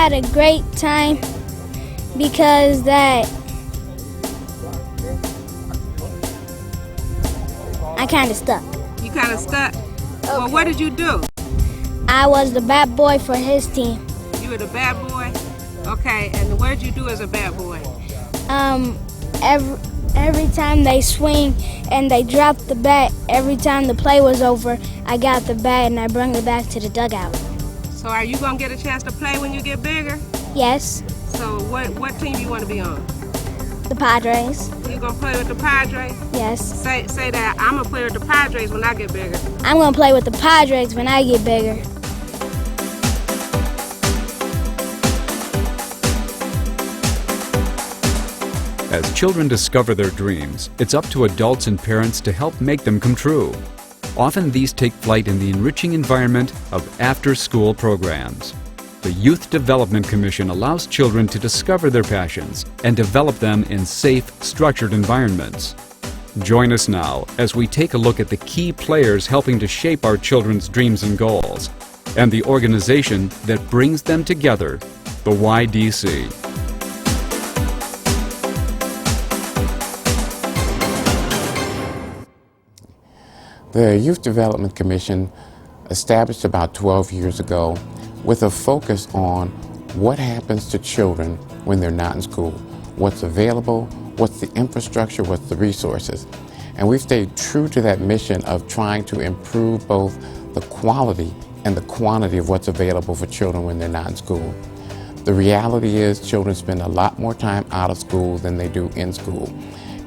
had a great time because I kind of stuck. You kind of stuck? Okay. Well, what did you do? I was the bad boy for his team. You were the bad boy? Okay, and what did you do as a bad boy? Every time they swing and they drop the bat, every time the play was over, I got the bat and I brought it back to the dugout. So are you going to get a chance to play when you get bigger? Yes. So what team you want to be on? The Padres. You going to play with the Padres? Yes. Say that I'm going to play with the Padres when I get bigger. I'm going to play with the Padres when I get bigger. As children discover their dreams, it's up to adults and parents to help make them come true. Often these take flight in the enriching environment of after-school programs. The Youth Development Commission allows children to discover their passions and develop them in safe, structured environments. Join us now as we take a look at the key players helping to shape our children's dreams and goals, and the organization that brings them together, the YDC. The Youth Development Commission established about 12 years ago with a focus on what happens to children when they're not in school, what's available, what's the infrastructure, what's the resources. And we've stayed true to that mission of trying to improve both the quality and the quantity of what's available for children when they're not in school. The reality is children spend a lot more time out of school than they do in school.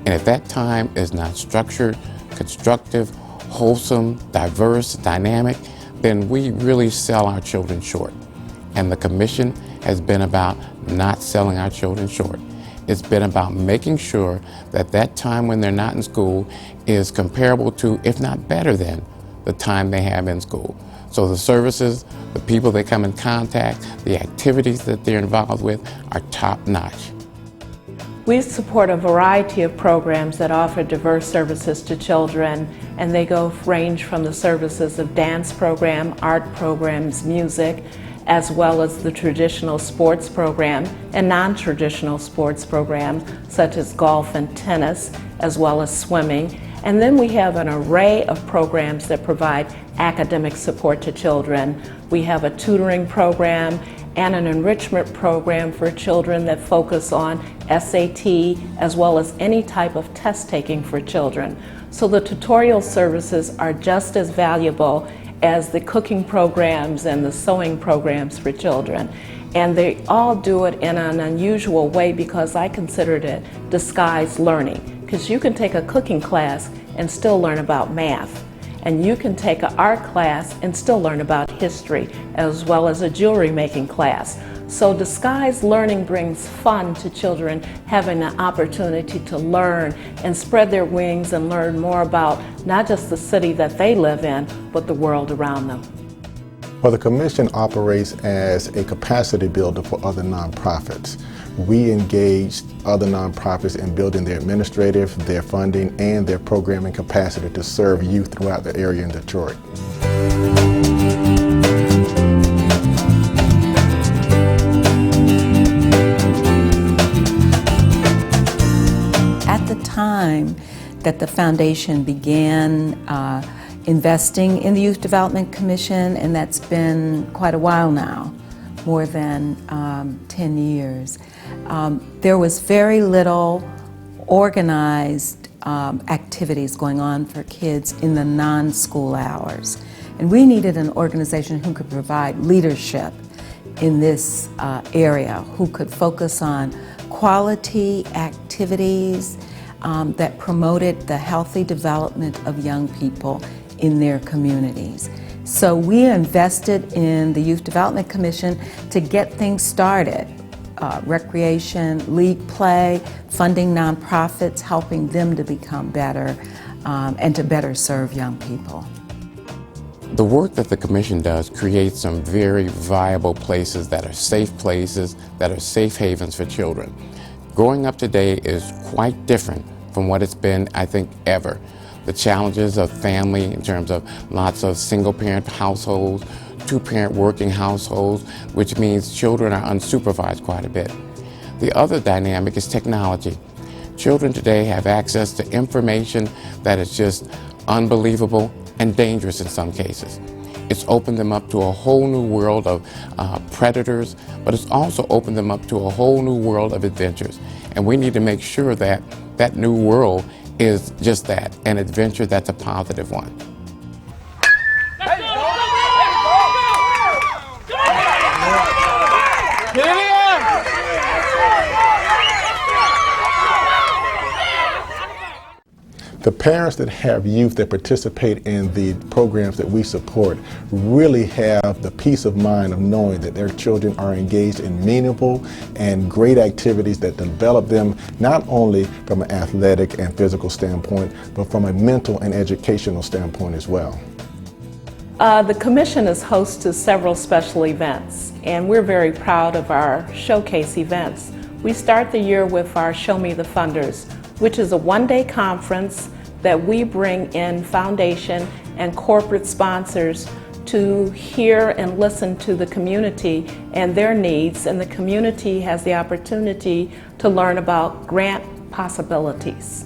And if that time is not structured, constructive, wholesome, diverse, dynamic, then we really sell our children short. And the commission has been about not selling our children short. It's been about making sure that that time when they're not in school is comparable to, if not better than, the time they have in school. So the services, the people they come in contact, the activities that they're involved with are top-notch. We support a variety of programs that offer diverse services to children, and they range from the services of dance program, art programs, music, as well as the traditional sports program and non-traditional sports programs such as golf and tennis, as well as swimming. And then we have an array of programs that provide academic support to children. We have a tutoring program and an enrichment program for children that focus on SAT as well as any type of test taking for children. So the tutorial services are just as valuable as the cooking programs and the sewing programs for children. And they all do it in an unusual way because I considered it disguised learning. Because you can take a cooking class and still learn about math. And you can take an art class and still learn about history, as well as a jewelry making class. So disguised learning brings fun to children having the opportunity to learn and spread their wings and learn more about not just the city that they live in, but the world around them. Well, the Commission operates as a capacity builder for other nonprofits. We engage other nonprofits in building their administrative, their funding, and their programming capacity to serve youth throughout the area in Detroit. At the time that the foundation began investing in the Youth Development Commission, and that's been quite a while now, more than 10 years. There was very little organized activities going on for kids in the non-school hours. And we needed an organization who could provide leadership in this area, who could focus on quality activities that promoted the healthy development of young people in their communities. So we invested in the Youth Development Commission to get things started. Recreation, league play, funding nonprofits, helping them to become better and to better serve young people. The work that the Commission does creates some very viable places that are safe places, that are safe havens for children. Growing up today is quite different from what it's been, I think, ever. The challenges of family in terms of lots of single-parent households, two-parent working households, which means children are unsupervised quite a bit. The other dynamic is technology. Children today have access to information that is just unbelievable and dangerous in some cases. It's opened them up to a whole new world of predators, but it's also opened them up to a whole new world of adventures. And we need to make sure that that new world is just that, an adventure that's a positive one. The parents that have youth that participate in the programs that we support really have the peace of mind of knowing that their children are engaged in meaningful and great activities that develop them not only from an athletic and physical standpoint, but from a mental and educational standpoint as well. The Commission is host to several special events, and we're very proud of our showcase events. We start the year with our Show Me the Funders, which is a one-day conference that we bring in foundation and corporate sponsors to hear and listen to the community and their needs, and the community has the opportunity to learn about grant possibilities.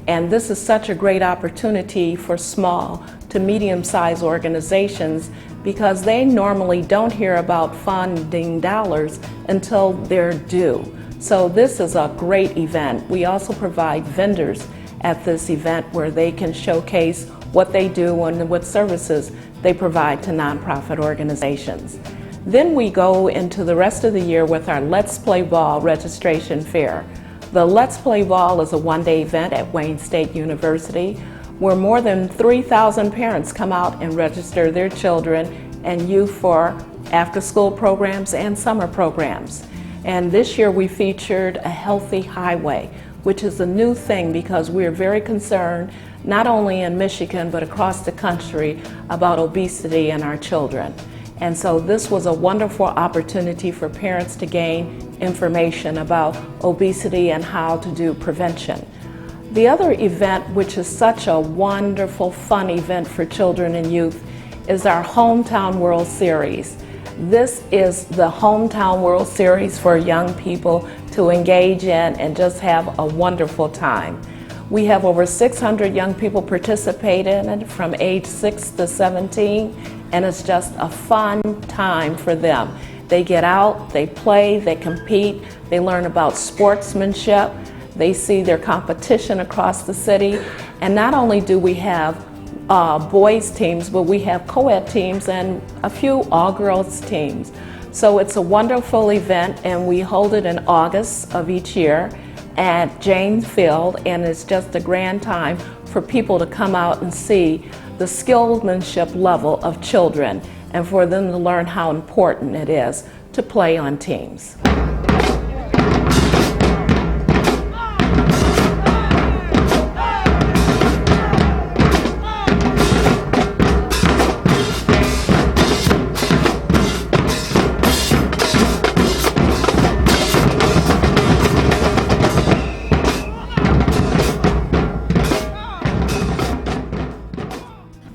And this is such a great opportunity for small to medium-sized organizations because they normally don't hear about funding dollars until they're due. So this is a great event. We also provide vendors at this event where they can showcase what they do and what services they provide to nonprofit organizations. Then we go into the rest of the year with our Let's Play Ball registration fair. The Let's Play Ball is a one-day event at Wayne State University where more than 3,000 parents come out and register their children and youth for after-school programs and summer programs. And this year we featured a healthy highway, which is a new thing because we're very concerned, not only in Michigan, but across the country, about obesity in our children. And so this was a wonderful opportunity for parents to gain information about obesity and how to do prevention. The other event, which is such a wonderful, fun event for children and youth, is our Hometown World Series. This is the Hometown World Series for young people to engage in and just have a wonderful time. We have over 600 young people participate in it from age 6 to 17, and it's just a fun time for them. They get out, they play, they compete, they learn about sportsmanship, they see their competition across the city, and not only do we have boys teams, but we have co-ed teams and a few all-girls teams. So it's a wonderful event, and we hold it in August of each year at James Field, and it's just a grand time for people to come out and see the skillsmanship level of children and for them to learn how important it is to play on teams.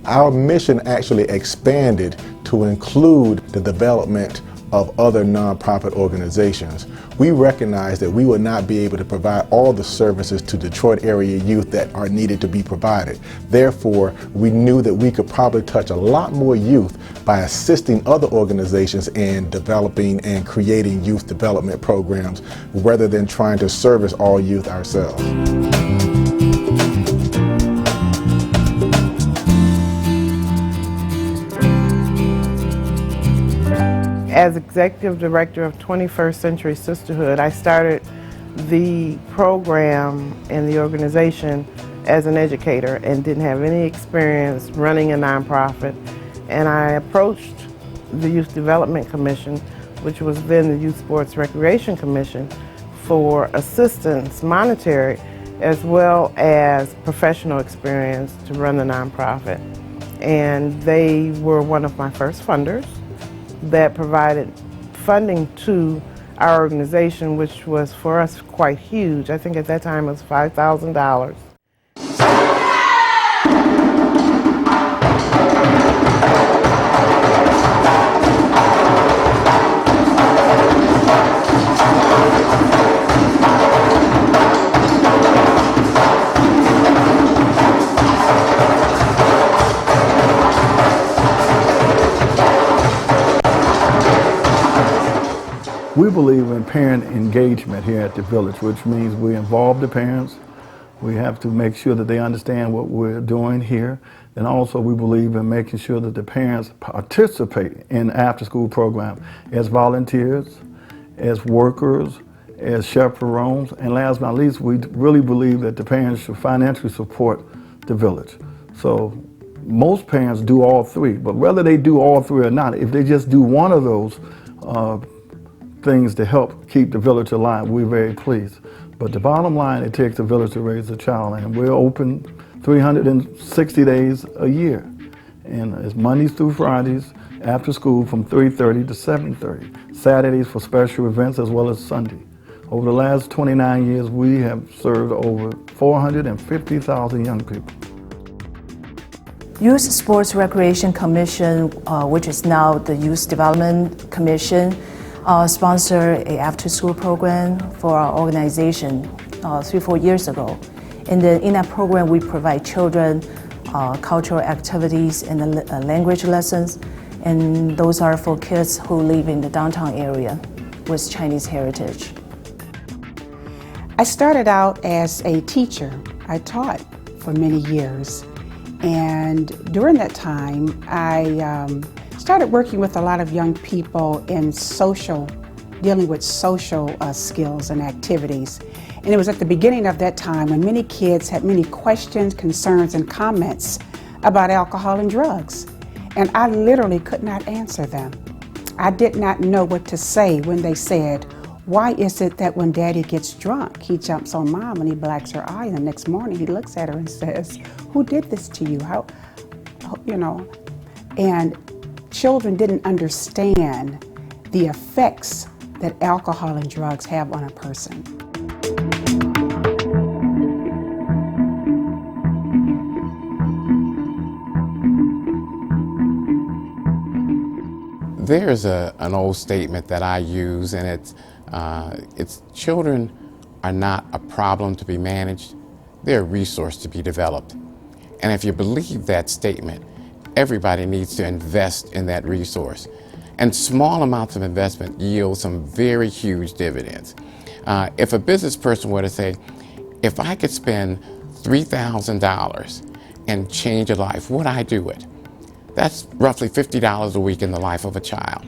Our mission actually expanded to include the development of other nonprofit organizations. We recognized that we would not be able to provide all the services to Detroit area youth that are needed to be provided. Therefore, we knew that we could probably touch a lot more youth by assisting other organizations in developing and creating youth development programs rather than trying to service all youth ourselves. As Executive Director of 21st Century Sisterhood, I started the program and the organization as an educator and didn't have any experience running a nonprofit. And I approached the Youth Development Commission, which was then the Youth Sports Recreation Commission, for assistance, monetary, as well as professional experience to run the nonprofit. And they were one of my first funders that provided funding to our organization, which was for us quite huge. I think at that time it was $5,000. We believe in parent engagement here at the village, which means we involve the parents. We have to make sure that they understand what we're doing here. And also we believe in making sure that the parents participate in the after-school program as volunteers, as workers, as chaperones, and last but not least, we really believe that the parents should financially support the village. So most parents do all three, but whether they do all three or not, if they just do one of those things to help keep the village alive, we're very pleased. But the bottom line, it takes a village to raise a child, and we're open 360 days a year. And it's Mondays through Fridays, after school from 3:30 to 7:30. Saturdays for special events as well as Sunday. Over the last 29 years, we have served over 450,000 young people. Youth Sports Recreation Commission, which is now the Youth Development Commission, sponsored an after-school program for our organization 3-4 years ago. And then in that program, we provide children cultural activities and language lessons, and those are for kids who live in the downtown area with Chinese heritage. I started out as a teacher. I taught for many years, and during that time, I started working with a lot of young people in dealing with social skills and activities. And it was at the beginning of that time when many kids had many questions, concerns, and comments about alcohol and drugs. And I literally could not answer them. I did not know what to say when they said, "Why is it that when Daddy gets drunk, he jumps on Mom and he blacks her eye, and the next morning he looks at her and says, 'Who did this to you?'" And children didn't understand the effects that alcohol and drugs have on a person. There's an old statement that I use, and it's children are not a problem to be managed, they're a resource to be developed. And if you believe that statement, everybody needs to invest in that resource. And small amounts of investment yield some very huge dividends. If a business person were to say, if I could spend $3,000 and change a life, would I do it? That's roughly $50 a week in the life of a child.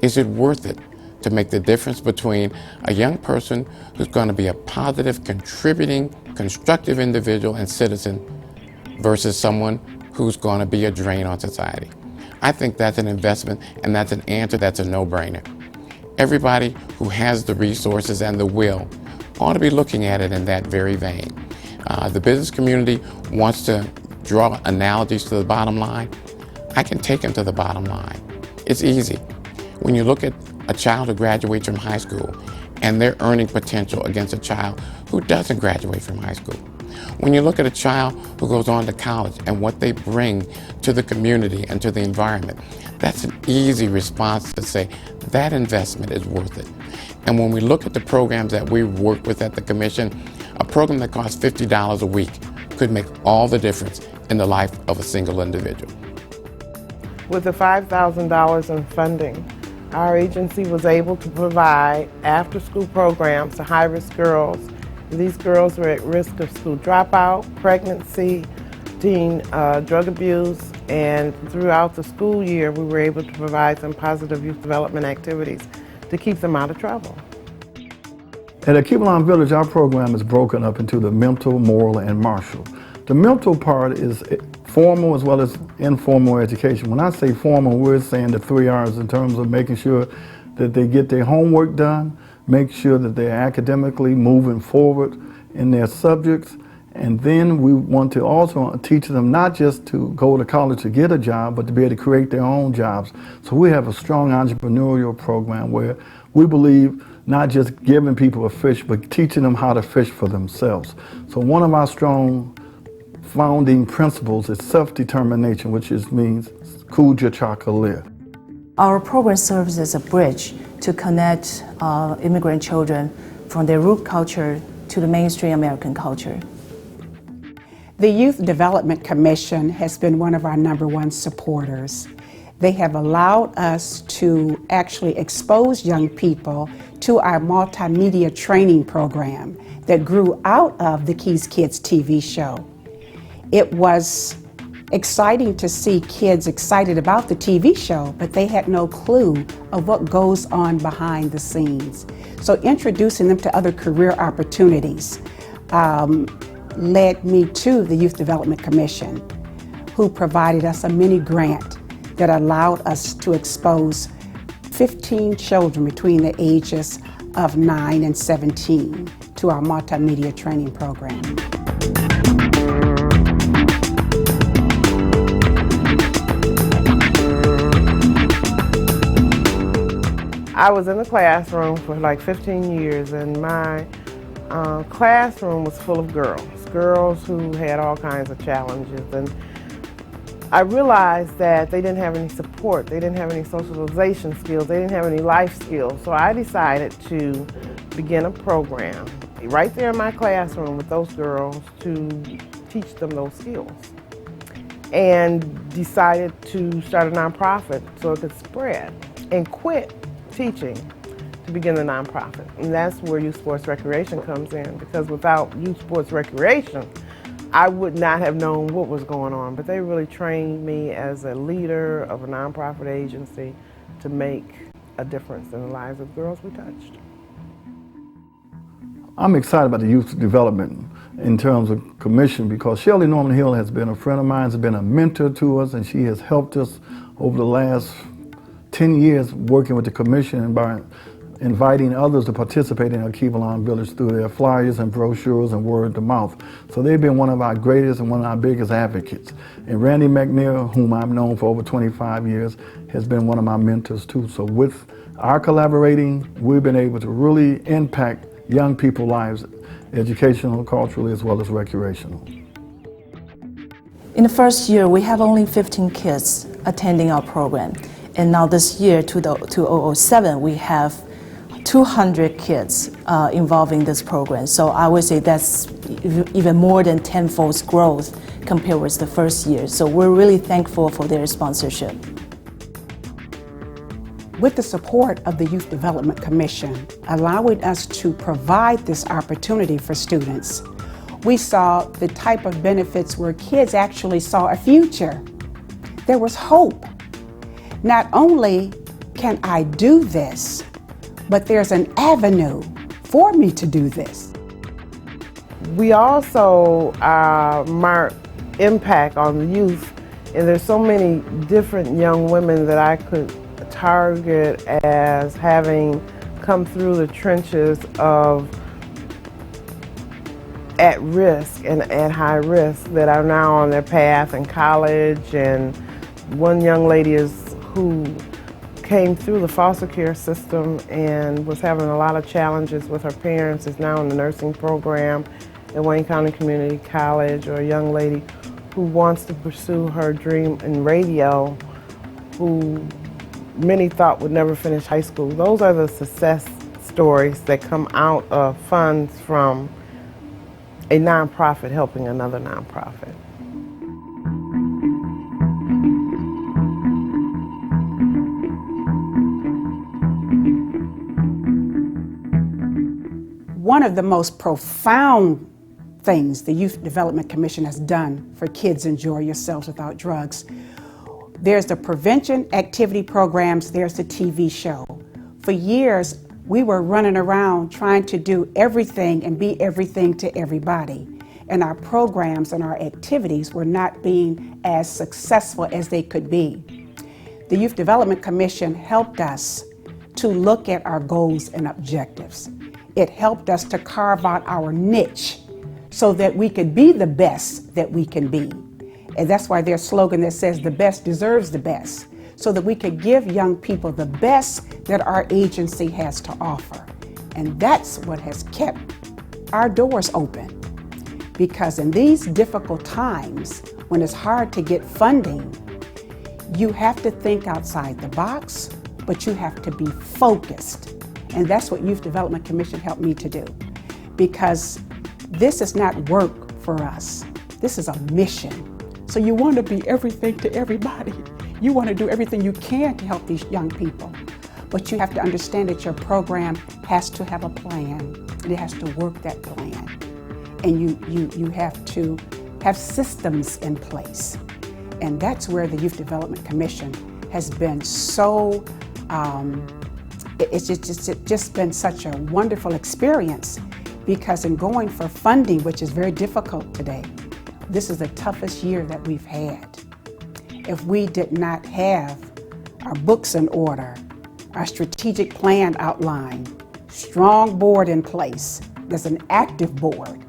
Is it worth it to make the difference between a young person who's going to be a positive, contributing, constructive individual and citizen versus someone who's going to be a drain on society? I think that's an investment, and that's an answer that's a no-brainer. Everybody who has the resources and the will ought to be looking at it in that very vein. The business community wants to draw analogies to the bottom line. I can take them to the bottom line. It's easy. When you look at a child who graduates from high school and their earning potential against a child who doesn't graduate from high school. When you look at a child who goes on to college and what they bring to the community and to the environment, that's an easy response to say that investment is worth it. And when we look at the programs that we work with at the Commission, a program that costs $50 a week could make all the difference in the life of a single individual. With the $5,000 in funding, our agency was able to provide after-school programs to high-risk girls. These girls were at risk of school dropout, pregnancy, teen drug abuse, and throughout the school year, we were able to provide some positive youth development activities to keep them out of trouble. At Aquivalon Village, our program is broken up into the mental, moral, and martial. The mental part is formal as well as informal education. When I say formal, we're saying the 3 R's in terms of making sure that they get their homework done, make sure that they're academically moving forward in their subjects, and then we want to also teach them not just to go to college to get a job, but to be able to create their own jobs. So we have a strong entrepreneurial program where we believe not just giving people a fish, but teaching them how to fish for themselves. So one of our strong founding principles is self-determination, which means Kuja Chakalir. Our program serves as a bridge to connect immigrant children from their root culture to the mainstream American culture. The Youth Development Commission has been one of our #1 supporters. They have allowed us to actually expose young people to our multimedia training program that grew out of the Keys Kids TV show. It was exciting to see kids excited about the TV show, but they had no clue of what goes on behind the scenes. So introducing them to other career opportunities led me to the Youth Development Commission, who provided us a mini grant that allowed us to expose 15 children between the ages of 9 and 17 to our multimedia training program. I was in the classroom for like 15 years, and my classroom was full of girls who had all kinds of challenges. And I realized that they didn't have any support, they didn't have any socialization skills, they didn't have any life skills. So I decided to begin a program right there in my classroom with those girls to teach them those skills. And decided to start a nonprofit so it could spread, and quit teaching to begin the nonprofit. And that's where youth sports recreation comes in, because without youth sports recreation, I would not have known what was going on. But they really trained me as a leader of a nonprofit agency to make a difference in the lives of girls we touched. I'm excited about the youth development in terms of commission, because Shelley Norman Hill has been a friend of mine, has been a mentor to us, and she has helped us over the last 10 years working with the commission and by inviting others to participate in Akivalon Village through their flyers and brochures and word of mouth. So they've been one of our greatest and one of our biggest advocates. And Randy McNair, whom I've known for over 25 years, has been one of my mentors too. So with our collaborating, we've been able to really impact young people's lives, educational, culturally, as well as recreational. In the first year, we have only 15 kids attending our program. And now this year, 2007, we have 200 kids involved in this program. So I would say that's even more than tenfold growth compared with the first year. So we're really thankful for their sponsorship. With the support of the Youth Development Commission, allowing us to provide this opportunity for students, we saw the type of benefits where kids actually saw a future. There was hope. Not only can I do this, but there's an avenue for me to do this. We also mark impact on the youth, and there's so many different young women that I could target as having come through the trenches of at risk and at high risk that are now on their path in college. And one young lady who came through the foster care system and was having a lot of challenges with her parents, is now in the nursing program at Wayne County Community College. Or a young lady who wants to pursue her dream in radio, who many thought would never finish high school. Those are the success stories that come out of funds from a nonprofit helping another nonprofit. One of the most profound things the Youth Development Commission has done for kids enjoy yourselves without drugs, there's the prevention activity programs, there's the TV show. For years, we were running around trying to do everything and be everything to everybody. And our programs and our activities were not being as successful as they could be. The Youth Development Commission helped us to look at our goals and objectives. It helped us to carve out our niche so that we could be the best that we can be. And that's why their slogan that says the best deserves the best, so that we could give young people the best that our agency has to offer. And that's what has kept our doors open. Because in these difficult times, when it's hard to get funding, you have to think outside the box, but you have to be focused. And that's what Youth Development Commission helped me to do. Because this is not work for us. This is a mission. So you want to be everything to everybody. You want to do everything you can to help these young people. But you have to understand that your program has to have a plan, and it has to work that plan. And you have to have systems in place. And that's where the Youth Development Commission has been so, it's just been such a wonderful experience, because in going for funding, which is very difficult today, this is the toughest year that we've had. If we did not have our books in order, our strategic plan outlined, strong board in place, there's an active board.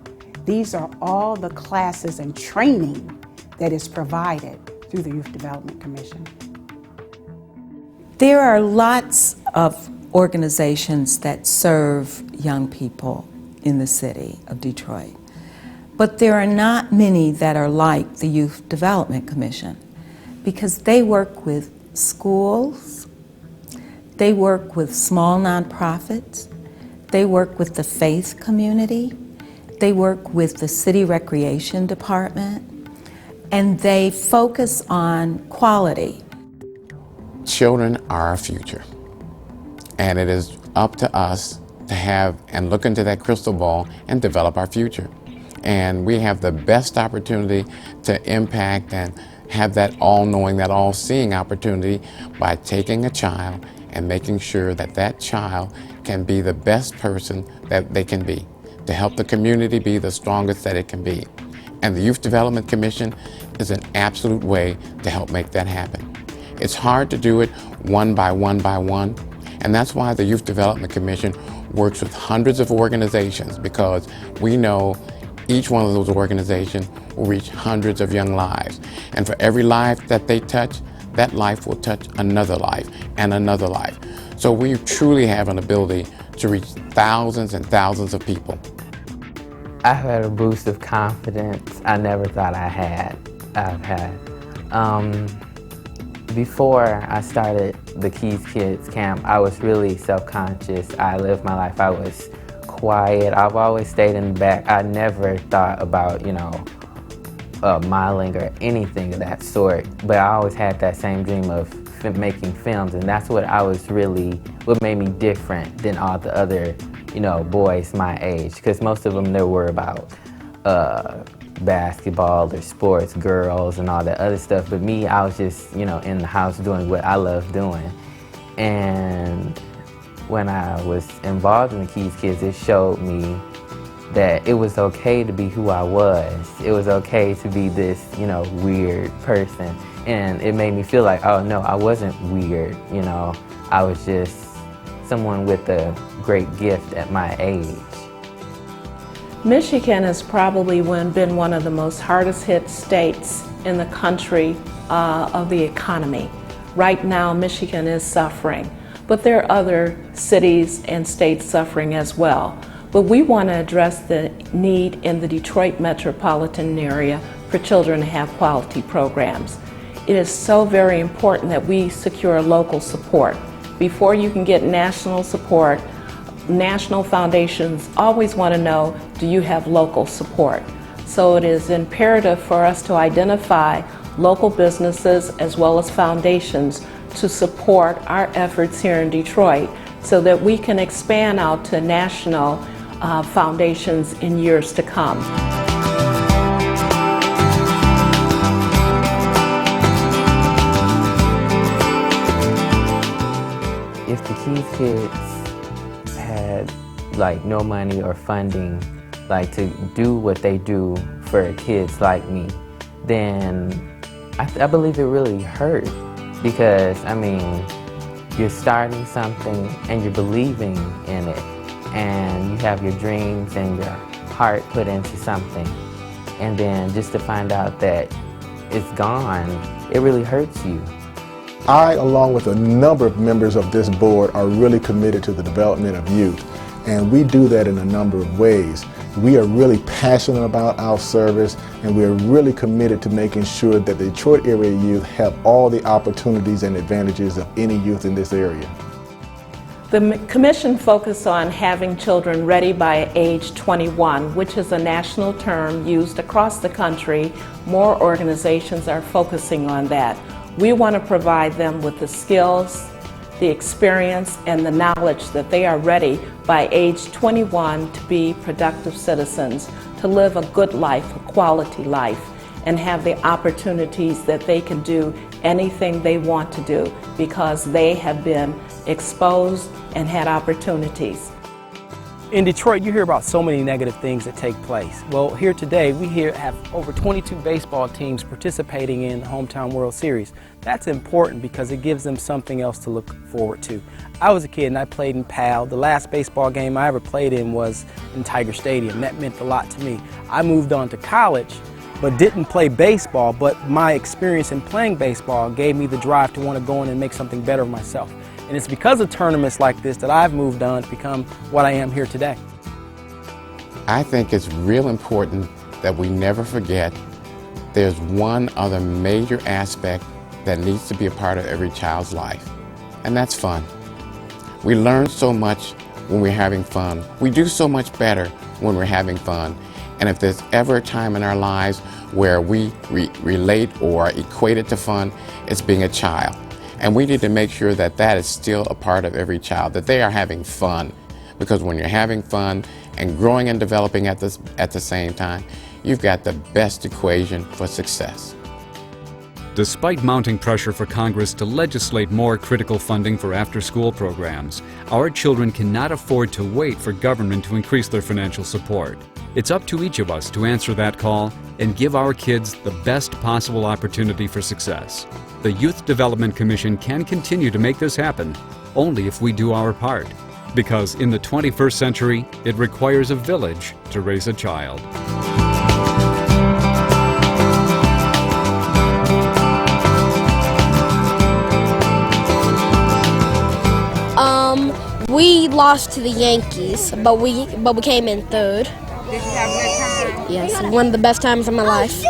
These are all the classes and training that is provided through the Youth Development Commission. There are lots of organizations that serve young people in the city of Detroit, but there are not many that are like the Youth Development Commission, because they work with schools, they work with small nonprofits, they work with the faith community, they work with the city recreation department, and they focus on quality. Children are our future, and it is up to us to have and look into that crystal ball and develop our future. And we have the best opportunity to impact and have that all-knowing, that all-seeing opportunity by taking a child and making sure that that child can be the best person that they can be, to help the community be the strongest that it can be. And the Youth Development Commission is an absolute way to help make that happen. It's hard to do it one by one by one, and that's why the Youth Development Commission works with hundreds of organizations, because we know each one of those organizations will reach hundreds of young lives. And for every life that they touch, that life will touch another life and another life. So we truly have an ability to reach thousands and thousands of people. I've had a boost of confidence I never thought I've had. Before I started the Keys Kids Camp, I was really self-conscious. I lived my life, I was quiet. I've always stayed in the back. I never thought about, modeling or anything of that sort, but I always had that same dream of making films, and that's what made me different than all the other, boys my age, because most of them, they were about basketball or sports, girls, and all that other stuff. But me, I was just, in the house doing what I love doing. And when I was involved in the Keys Kids, it showed me that it was okay to be who I was. It was okay to be this, weird person. And it made me feel like, oh no, I wasn't weird, I was just someone with a great gift at my age. Michigan has probably been one of the most hardest hit states in the country of the economy. Right now, Michigan is suffering, but there are other cities and states suffering as well. But we want to address the need in the Detroit metropolitan area for children to have quality programs. It is so very important that we secure local support. Before you can get national support, national foundations always want to know, do you have local support? So it is imperative for us to identify local businesses as well as foundations to support our efforts here in Detroit so that we can expand out to national foundations in years to come. If the Keys Kids had no money or funding to do what they do for kids like me, then I believe it really hurt, because you're starting something and you're believing in it, and you have your dreams and your heart put into something, and then just to find out that it's gone, it really hurts you. I, along with a number of members of this board, are really committed to the development of youth, and we do that in a number of ways. We are really passionate about our service, and we are really committed to making sure that the Detroit area youth have all the opportunities and advantages of any youth in this area. The Commission focuses on having children ready by age 21, which is a national term used across the country. More organizations are focusing on that. We want to provide them with the skills, the experience, and the knowledge that they are ready by age 21 to be productive citizens, to live a good life, a quality life, and have the opportunities that they can do anything they want to do because they have been exposed and had opportunities. In Detroit, you hear about so many negative things that take place. Well, here today, we have over 22 baseball teams participating in the Hometown World Series. That's important because it gives them something else to look forward to. I was a kid and I played in PAL. The last baseball game I ever played in was in Tiger Stadium. That meant a lot to me. I moved on to college, but didn't play baseball, but my experience in playing baseball gave me the drive to want to go in and make something better of myself. And it's because of tournaments like this that I've moved on to become what I am here today. I think it's real important that we never forget there's one other major aspect that needs to be a part of every child's life, and that's fun. We learn so much when we're having fun. We do so much better when we're having fun. And if there's ever a time in our lives where we relate or equate it to fun, it's being a child. And we need to make sure that that is still a part of every child, that they are having fun. Because when you're having fun and growing and developing at the same time, you've got the best equation for success. Despite mounting pressure for Congress to legislate more critical funding for after-school programs, our children cannot afford to wait for government to increase their financial support. It's up to each of us to answer that call and give our kids the best possible opportunity for success. The Youth Development Commission can continue to make this happen only if we do our part. Because in the 21st century, it requires a village to raise a child. We lost to the Yankees, but we came in third. Did you have a good time? Yes, one of the best times of my life.